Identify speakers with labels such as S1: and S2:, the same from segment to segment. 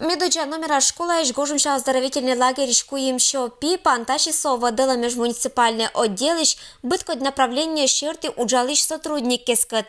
S1: Медоджа номера школа иш гожимша оздоровительный лагерь шкуим шопи панташисо водила межмуниципальный отделищ быткод направление щерты уджалыш сотрудник кескат.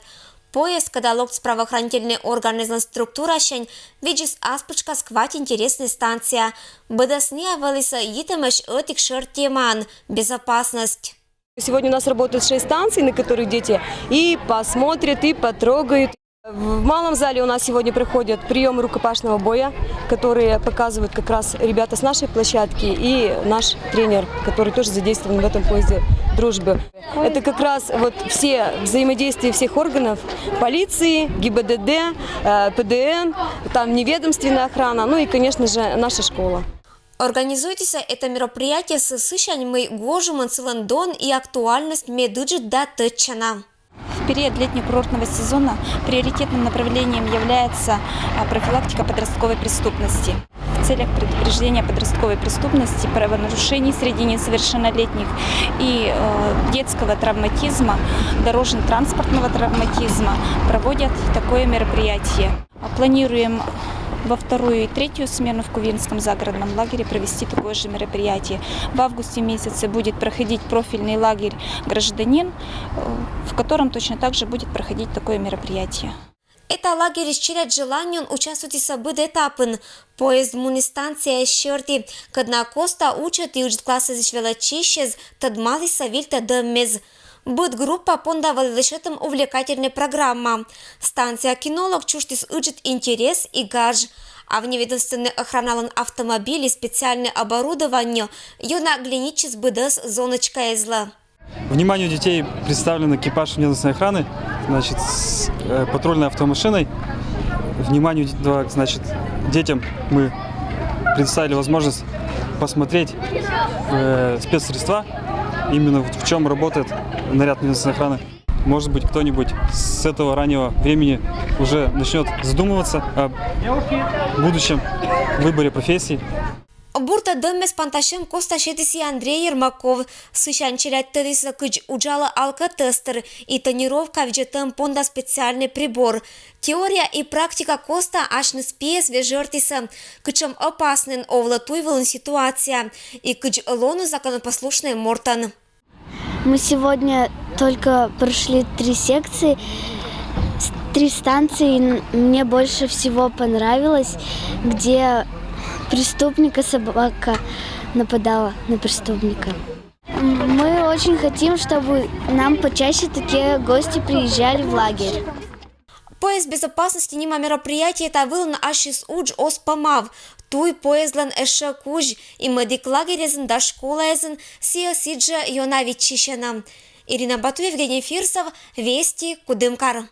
S1: Поезд, когда лог правоохранительные органы за структура щень, виджис аспочка сквать интересная станция. Быдасния валиса етемеш этик шертеман. Безопасность.
S2: Сегодня у нас работают 6 станций, на которых дети и посмотрят, и потрогают. В малом зале у нас сегодня проходят приемы рукопашного боя, которые показывают как раз ребята с нашей площадки и наш тренер, который тоже задействован в этом поезде дружбы. Это как раз вот все взаимодействия всех органов: полиции, ГИБДД, ПДН, там неведомственная охрана, ну и, конечно же, наша школа.
S1: Организуйтесь это мероприятие с сышаньмой гожуман Лондон и актуальность медуджит да тычана.
S3: В период летнего-курортного сезона приоритетным направлением является профилактика подростковой преступности. В целях предупреждения подростковой преступности, правонарушений среди несовершеннолетних и детского травматизма, дорожно-транспортного травматизма проводят такое мероприятие. Планируем во вторую и третью смену в Кувинском загородном лагере провести такое же мероприятие. В августе месяце будет проходить профильный лагерь «Гражданин», в котором точно так же будет проходить такое мероприятие.
S1: Это лагерь исчерять желание участвовать в событии этапын. Поезд мунистанция щерти, когда коста учат и учат классы зашвелачищез, тад малый савильта дэмез. Будет группа пондавала лишетом увлекательная программа. Станция кинолог чуштис учит интерес и гаж. А в неведомственный охраналан автомобиль и специальное оборудование юна глиничис быдас зоночка изла.
S4: Вниманию детей представлен экипаж внедомственной охраны, значит, с патрульной автомашиной. Вниманию, значит, детям мы предоставили возможность посмотреть спецсредства, именно в чем работает наряд внедомственной охраны. Может быть, кто-нибудь с этого раннего времени уже начнет задумываться о будущем выборе профессии.
S1: Бурта дъмес панташем коста шетиси Андрей Ермаков, сышанчелят тыриса кыч уджала алкотестер и тонировка вджетем понда специальный прибор. Теория и практика коста аж не спея свежертиса, кычем опасным овлатуйвален ситуация и кыч лону законопослушный мортан.
S5: Мы сегодня только прошли 3 секции, 3 станции. Мне больше всего понравилось, где преступника собака нападала на преступника. Мы очень хотим, чтобы нам почаще такие гости приезжали в лагерь.
S1: Поезд безопасности нима мероприятия это вылан ашис удж оспамав. Туй поездлан эше куж и медик лагерезен да школаезен сия сиджа Йона Вичищена. Ирина Бату, Евгений Фирсов, Вести, Кудымкар.